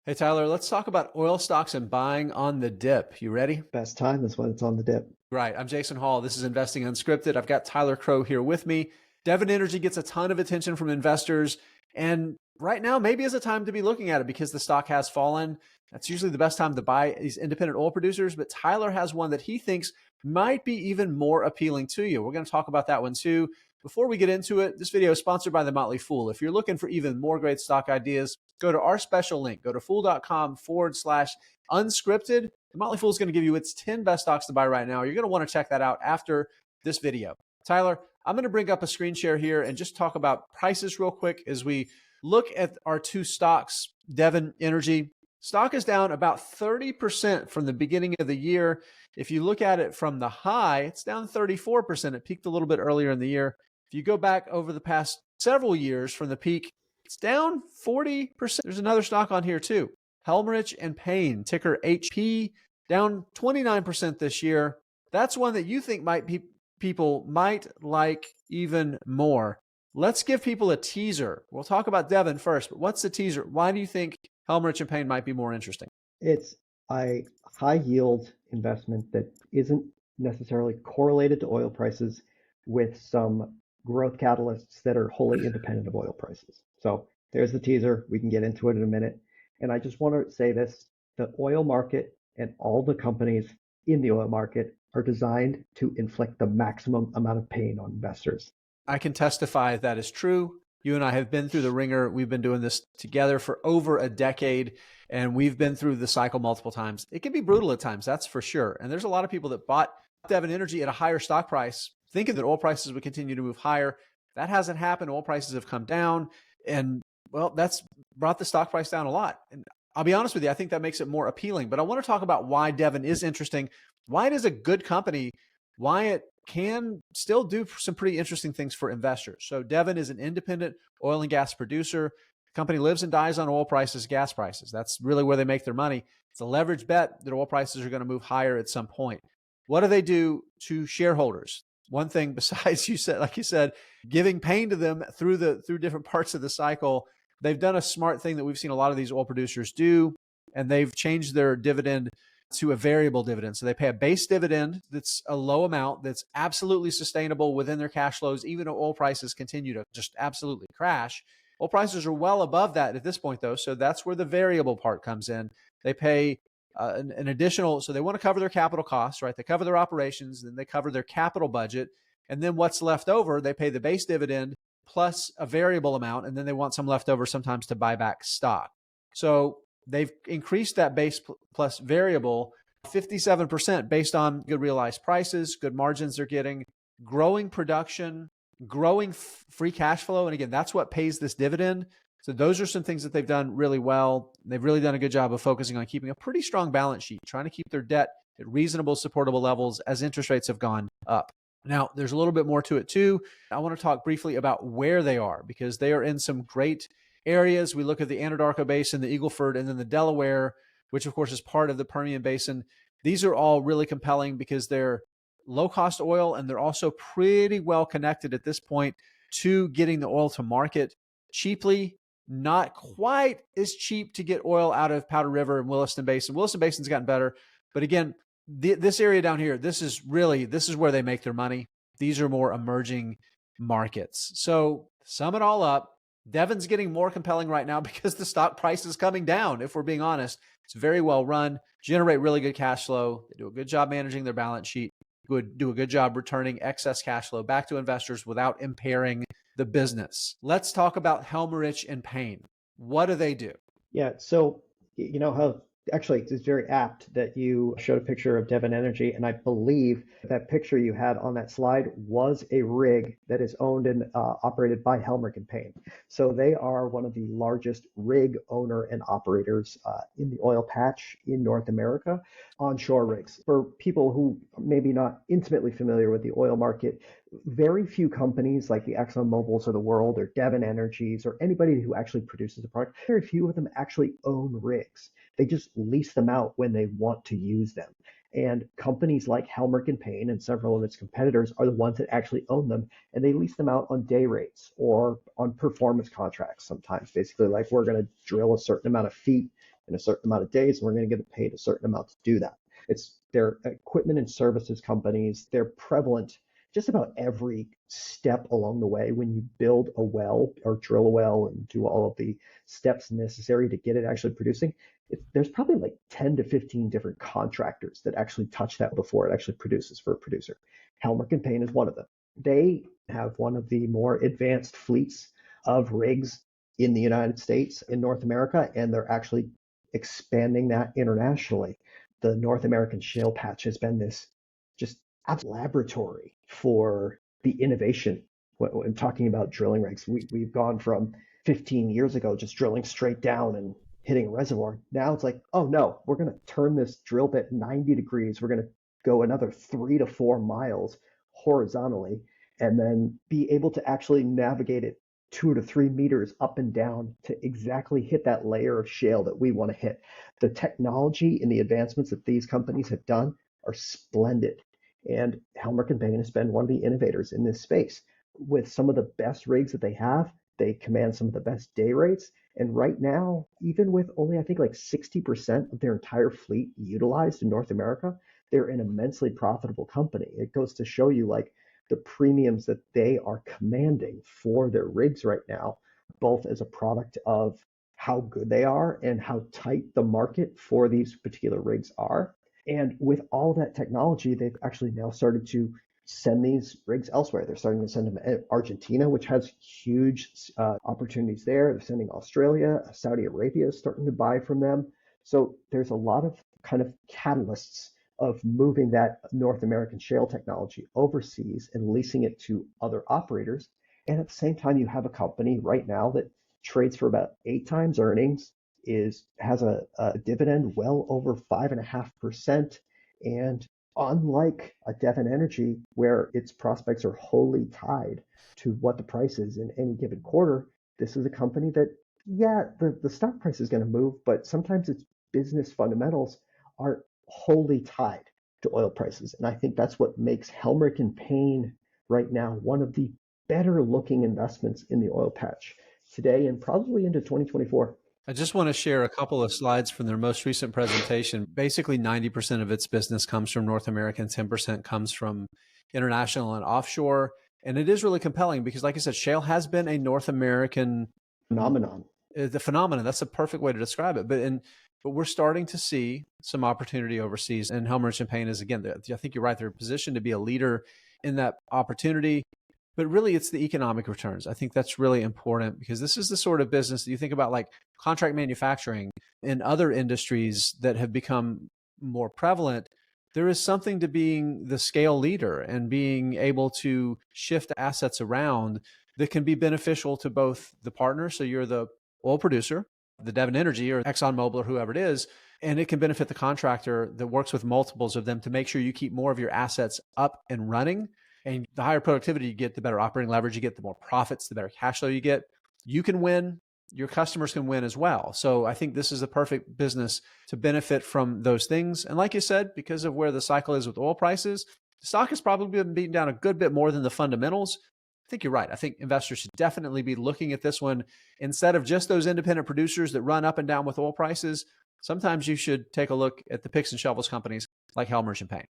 Hey, Tyler, let's talk about oil stocks and buying on the dip. You ready? Best time is when it's on the dip. Right. I'm Jason Hall. This is Investing Unscripted. I've got Tyler Crow here with me. Devon Energy gets a ton of attention from investors. And right now, maybe is a time to be looking at it because the stock has fallen. That's usually the best time to buy these independent oil producers. But Tyler has one that he thinks might be even more appealing to you. We're going to talk about that one too. Before we get into it, this video is sponsored by The Motley Fool. If you're looking for even more great stock ideas, go to our special link. Go to fool.com/unscripted. The Motley Fool is going to give you its 10 best stocks to buy right now. You're going to want to check that out after this video. Tyler, I'm going to bring up a screen share here and just talk about prices real quick as we look at our two stocks. Devon Energy stock is down about 30% from the beginning of the year. If you look at it from the high, it's down 34%. It peaked a little bit earlier in the year. If you go back over the past several years from the peak, it's down 40%. There's another stock on here too. Helmerich and Payne, ticker HP, down 29% this year. That's one that you think people might like even more. Let's give people a teaser. We'll talk about Devon first, but what's the teaser? Why do you think Helmerich and Payne might be more interesting? It's a high yield investment that isn't necessarily correlated to oil prices with some growth catalysts that are wholly independent of oil prices. So there's the teaser. We can get into it in a minute. And I just want to say this, the oil market and all the companies in the oil market are designed to inflict the maximum amount of pain on investors. I can testify that is true. You and I have been through the ringer. We've been doing this together for over a decade, and we've been through the cycle multiple times. It can be brutal at times, that's for sure. And there's a lot of people that bought Devon Energy at a higher stock price, thinking that oil prices would continue to move higher. That hasn't happened. Oil prices have come down, and well, that's brought the stock price down a lot. And I'll be honest with you, I think that makes it more appealing. But I want to talk about why Devon is interesting, why it is a good company, why it can still do some pretty interesting things for investors. So Devon is an independent oil and gas producer. The company lives and dies on oil prices, gas prices. That's really where they make their money. It's a leveraged bet that oil prices are going to move higher at some point. What do they do to shareholders? One thing besides like you said, giving pain to them through different parts of the cycle, they've done a smart thing that we've seen a lot of these oil producers do, and they've changed their dividend to a variable dividend. So they pay a base dividend that's a low amount that's absolutely sustainable within their cash flows, even though oil prices continue to just absolutely crash. Oil prices are well above that at this point, though. So that's where the variable part comes in. They pay an additional, so they want to cover their capital costs, right? They cover their operations, then they cover their capital budget. And then what's left over, they pay the base dividend plus a variable amount. And then they want some left over sometimes to buy back stock. So they've increased that base plus variable 57% based on good realized prices, good margins they're getting, growing production, growing free cash flow. And again, that's what pays this dividend. So those are some things that they've done really well. They've really done a good job of focusing on keeping a pretty strong balance sheet, trying to keep their debt at reasonable, supportable levels as interest rates have gone up. Now, there's a little bit more to it too. I want to talk briefly about where they are because they are in some great areas. We look at the Anadarko Basin, the Eagle Ford, and then the Delaware, which of course is part of the Permian Basin. These are all really compelling because they're low-cost oil and they're also pretty well connected at this point to getting the oil to market cheaply. Not quite as cheap to get oil out of Powder River and Williston Basin. Williston Basin's gotten better, but again, this area down here, this is where they make their money. These are more emerging markets. So sum it all up, Devon's getting more compelling right now because the stock price is coming down. If we're being honest, it's very well run, generate really good cash flow. They do a good job managing their balance sheet, do a good job returning excess cash flow back to investors without impairing the business. Let's talk about Helmerich and Payne. What do they do? Yeah, so you know how actually it's very apt that you showed a picture of Devon Energy, and I believe that picture you had on that slide was a rig that is owned and operated by Helmerich and Payne. So they are one of the largest rig owner and operators in the oil patch in North America, onshore rigs. For people who maybe not intimately familiar with the oil market, very few companies like the Exxon Mobils of the world or Devon Energies or anybody who actually produces a product, very few of them actually own rigs. They just lease them out when they want to use them. And companies like Helmerich and Payne and several of its competitors are the ones that actually own them, and they lease them out on day rates or on performance contracts sometimes. Basically, like we're going to drill a certain amount of feet in a certain amount of days, and we're going to get paid a certain amount to do that. They're equipment and services companies. They're prevalent just about every step along the way when you build a well or drill a well and do all of the steps necessary to get it actually producing. There's probably like 10 to 15 different contractors that actually touch that before it actually produces for a producer. Helmerich & Payne is one of them. They have one of the more advanced fleets of rigs in the United States, in North America, and they're actually expanding that internationally. The North American shale patch has been this just laboratory for the innovation. When talking about drilling rigs, we've gone from 15 years ago just drilling straight down and hitting a reservoir. Now it's like, oh no, we're going to turn this drill bit 90 degrees. We're going to go another 3 to 4 miles horizontally and then be able to actually navigate it 2 to 3 meters up and down to exactly hit that layer of shale that we want to hit. The technology and the advancements that these companies have done are splendid. And Helmerich & Payne has been one of the innovators in this space. With some of the best rigs that they have, they command some of the best day rates. And right now, even with only, I think, like 60% of their entire fleet utilized in North America, they're an immensely profitable company. It goes to show you like the premiums that they are commanding for their rigs right now, both as a product of how good they are and how tight the market for these particular rigs are. And with all that technology, they've actually now started to send these rigs elsewhere. They're starting to send them to Argentina, which has huge opportunities there. They're sending Australia, Saudi Arabia is starting to buy from them. So there's a lot of kind of catalysts of moving that North American shale technology overseas and leasing it to other operators. And at the same time, you have a company right now that trades for about 8 times earnings, has a dividend well over 5.5%. And unlike a Devon Energy, where its prospects are wholly tied to what the price is in any given quarter, this is a company that, yeah, the stock price is going to move, but sometimes its business fundamentals are wholly tied to oil prices. And I think that's what makes Helmerich & Payne right now one of the better looking investments in the oil patch today and probably into 2024. I just want to share a couple of slides from their most recent presentation. Basically, 90% of its business comes from North America and 10% comes from international and offshore. And it is really compelling because, like I said, shale has been a North American phenomenon. The phenomenon, that's a perfect way to describe it. But we're starting to see some opportunity overseas. And Helmerich & Payne is, again, I think you're right, they're positioned to be a leader in that opportunity. But really, it's the economic returns. I think that's really important because this is the sort of business that you think about, like contract manufacturing and other industries that have become more prevalent. There is something to being the scale leader and being able to shift assets around that can be beneficial to both the partner. So you're the oil producer, the Devon Energy or ExxonMobil or whoever it is, and it can benefit the contractor that works with multiples of them to make sure you keep more of your assets up and running. And the higher productivity you get, the better operating leverage you get, the more profits, the better cash flow you get. You can win, your customers can win as well. So I think this is a perfect business to benefit from those things. And like you said, because of where the cycle is with oil prices, the stock has probably been beaten down a good bit more than the fundamentals. I think you're right. I think investors should definitely be looking at this one instead of just those independent producers that run up and down with oil prices. Sometimes you should take a look at the picks and shovels companies like Helmerich & Payne.